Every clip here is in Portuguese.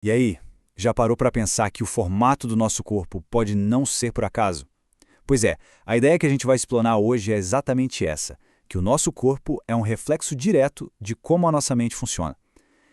E aí, já parou para pensar que o formato do nosso corpo pode não ser por acaso? Pois é, a ideia que a gente vai explorar hoje é exatamente essa, que o nosso corpo é um reflexo direto de como a nossa mente funciona.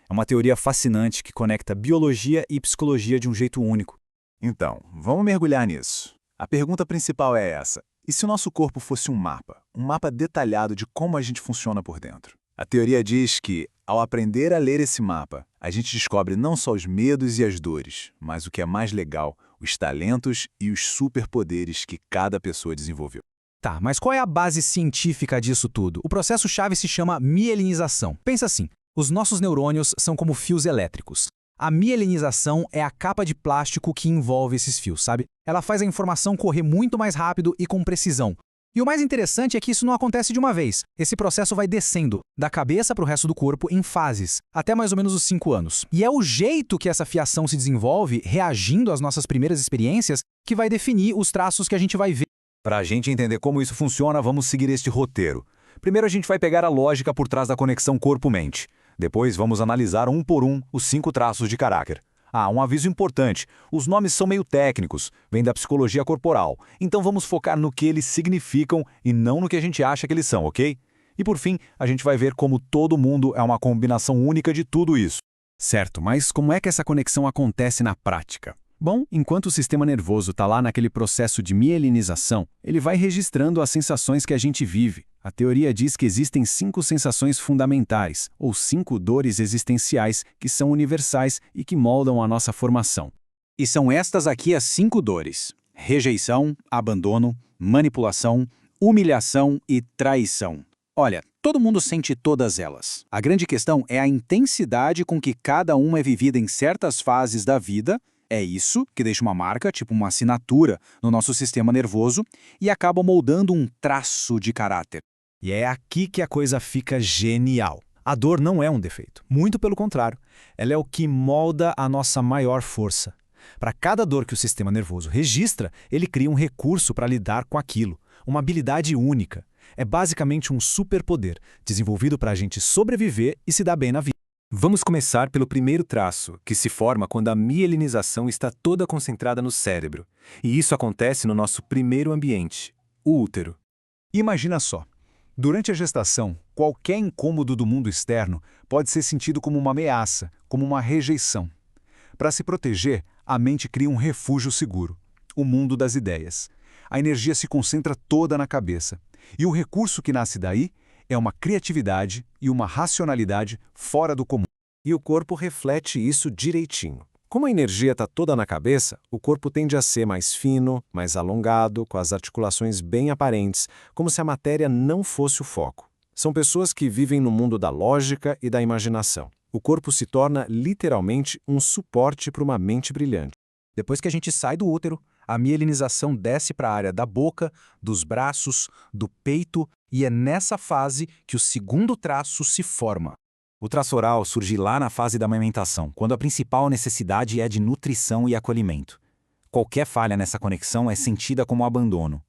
É uma teoria fascinante que conecta biologia e psicologia de um jeito único. Então, vamos mergulhar nisso. A pergunta principal é essa: e se o nosso corpo fosse um mapa detalhado de como a gente funciona por dentro? A teoria diz que, ao aprender a ler esse mapa, a gente descobre não só os medos e as dores, mas o que é mais legal, os talentos e os superpoderes que cada pessoa desenvolveu. Tá, mas qual é a base científica disso tudo? O processo-chave se chama mielinização. Pensa assim, os nossos neurônios são como fios elétricos. A mielinização é a capa de plástico que envolve esses fios, sabe? Ela faz a informação correr muito mais rápido e com precisão. E o mais interessante é que isso não acontece de uma vez. Esse processo vai descendo, da cabeça para o resto do corpo, em fases, até mais ou menos os 5 anos. E é o jeito que essa fiação se desenvolve, reagindo às nossas primeiras experiências, que vai definir os traços que a gente vai ver. Para a gente entender como isso funciona, vamos seguir este roteiro. Primeiro a gente vai pegar a lógica por trás da conexão corpo-mente. Depois vamos analisar um por um os 5 traços de caráter. Um aviso importante, os nomes são meio técnicos, vêm da psicologia corporal, então vamos focar no que eles significam e não no que a gente acha que eles são, ok? E por fim, a gente vai ver como todo mundo é uma combinação única de tudo isso. Certo, mas como é que essa conexão acontece na prática? Bom, enquanto o sistema nervoso está lá naquele processo de mielinização, ele vai registrando as sensações que a gente vive. A teoria diz que existem 5 sensações fundamentais, ou 5 dores existenciais, que são universais e que moldam a nossa formação. E são estas aqui as 5 dores: rejeição, abandono, manipulação, humilhação e traição. Olha, todo mundo sente todas elas. A grande questão é a intensidade com que cada uma é vivida em certas fases da vida. É isso que deixa uma marca, tipo uma assinatura, no nosso sistema nervoso e acaba moldando um traço de caráter. E é aqui que a coisa fica genial. A dor não é um defeito, muito pelo contrário. Ela é o que molda a nossa maior força. Para cada dor que o sistema nervoso registra, ele cria um recurso para lidar com aquilo, uma habilidade única. É basicamente um superpoder, desenvolvido para a gente sobreviver e se dar bem na vida. Vamos começar pelo primeiro traço, que se forma quando a mielinização está toda concentrada no cérebro. E isso acontece no nosso primeiro ambiente, o útero. Imagina só. Durante a gestação, qualquer incômodo do mundo externo pode ser sentido como uma ameaça, como uma rejeição. Para se proteger, a mente cria um refúgio seguro, o mundo das ideias. A energia se concentra toda na cabeça. E o recurso que nasce daí é uma criatividade e uma racionalidade fora do comum. E o corpo reflete isso direitinho. Como a energia está toda na cabeça, o corpo tende a ser mais fino, mais alongado, com as articulações bem aparentes, como se a matéria não fosse o foco. São pessoas que vivem no mundo da lógica e da imaginação. O corpo se torna literalmente um suporte para uma mente brilhante. Depois que a gente sai do útero, a mielinização desce para a área da boca, dos braços, do peito, e é nessa fase que o segundo traço se forma. O traço oral surge lá na fase da amamentação, quando a principal necessidade é de nutrição e acolhimento. Qualquer falha nessa conexão é sentida como abandono.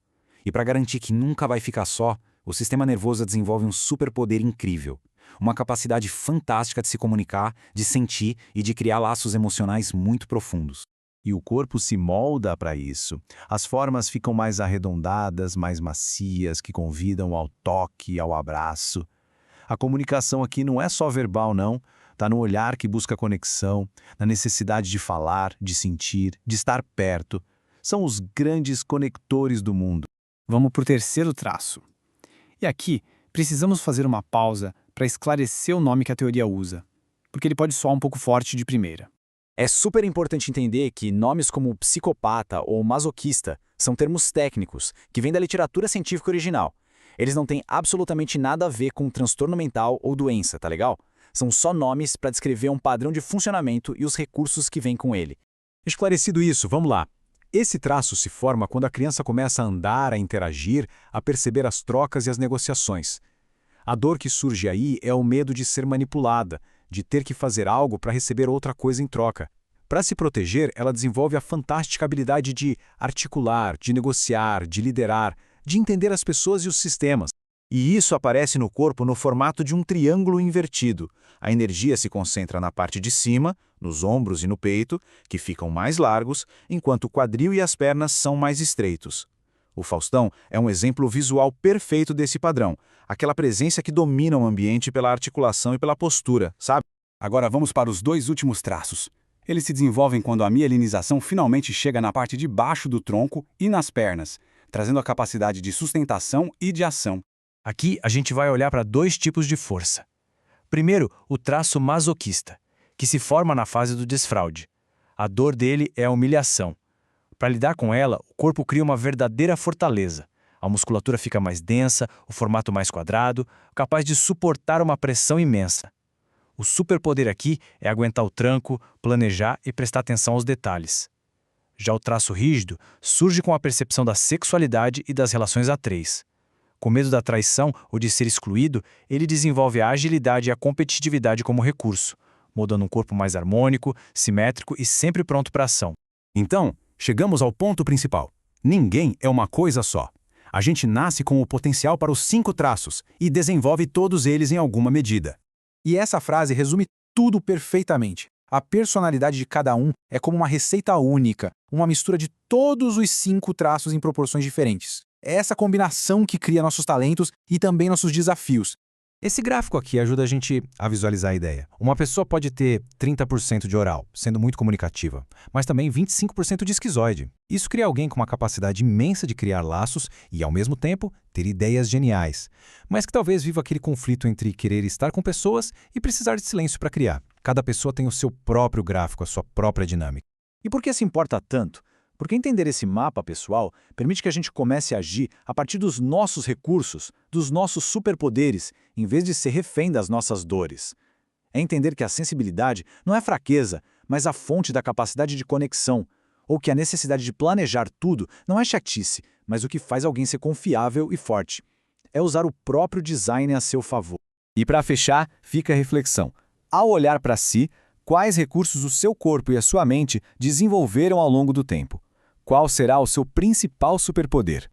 E para garantir que nunca vai ficar só, o sistema nervoso desenvolve um superpoder incrível. Uma capacidade fantástica de se comunicar, de sentir e de criar laços emocionais muito profundos. E o corpo se molda para isso. As formas ficam mais arredondadas, mais macias, que convidam ao toque, ao abraço. A comunicação aqui não é só verbal, não. Está no olhar que busca conexão, na necessidade de falar, de sentir, de estar perto. São os grandes conectores do mundo. Vamos para o terceiro traço. E aqui, precisamos fazer uma pausa para esclarecer o nome que a teoria usa, porque ele pode soar um pouco forte de primeira. É super importante entender que nomes como psicopata ou masoquista são termos técnicos que vêm da literatura científica original. Eles não têm absolutamente nada a ver com transtorno mental ou doença, tá legal? São só nomes para descrever um padrão de funcionamento e os recursos que vêm com ele. Esclarecido isso, vamos lá. Esse traço se forma quando a criança começa a andar, a interagir, a perceber as trocas e as negociações. A dor que surge aí é o medo de ser manipulada, de ter que fazer algo para receber outra coisa em troca. Para se proteger, ela desenvolve a fantástica habilidade de articular, de negociar, de liderar, de entender as pessoas e os sistemas. E isso aparece no corpo no formato de um triângulo invertido. A energia se concentra na parte de cima, nos ombros e no peito, que ficam mais largos, enquanto o quadril e as pernas são mais estreitos. O Faustão é um exemplo visual perfeito desse padrão, aquela presença que domina o ambiente pela articulação e pela postura, sabe? Agora vamos para os 2 últimos traços. Eles se desenvolvem quando a mielinização finalmente chega na parte de baixo do tronco e nas pernas, trazendo a capacidade de sustentação e de ação. Aqui a gente vai olhar para 2 tipos de força. Primeiro, o traço masoquista, que se forma na fase do desfraude. A dor dele é a humilhação. Para lidar com ela, o corpo cria uma verdadeira fortaleza. A musculatura fica mais densa, o formato mais quadrado, capaz de suportar uma pressão imensa. O superpoder aqui é aguentar o tranco, planejar e prestar atenção aos detalhes. Já o traço rígido surge com a percepção da sexualidade e das relações a 3. Com medo da traição ou de ser excluído, ele desenvolve a agilidade e a competitividade como recurso, moldando um corpo mais harmônico, simétrico e sempre pronto para ação. Então, chegamos ao ponto principal. Ninguém é uma coisa só. A gente nasce com o potencial para os 5 traços e desenvolve todos eles em alguma medida. E essa frase resume tudo perfeitamente. A personalidade de cada um é como uma receita única, uma mistura de todos os 5 traços em proporções diferentes. É essa combinação que cria nossos talentos e também nossos desafios. Esse gráfico aqui ajuda a gente a visualizar a ideia. Uma pessoa pode ter 30% de oral, sendo muito comunicativa, mas também 25% de esquizoide. Isso cria alguém com uma capacidade imensa de criar laços e, ao mesmo tempo, ter ideias geniais, mas que talvez viva aquele conflito entre querer estar com pessoas e precisar de silêncio para criar. Cada pessoa tem o seu próprio gráfico, a sua própria dinâmica. E por que se importa tanto? Porque entender esse mapa pessoal permite que a gente comece a agir a partir dos nossos recursos, dos nossos superpoderes, em vez de ser refém das nossas dores. É entender que a sensibilidade não é fraqueza, mas a fonte da capacidade de conexão, ou que a necessidade de planejar tudo não é chatice, mas o que faz alguém ser confiável e forte. É usar o próprio design a seu favor. E para fechar, fica a reflexão. Ao olhar para si, quais recursos o seu corpo e a sua mente desenvolveram ao longo do tempo? Qual será o seu principal superpoder?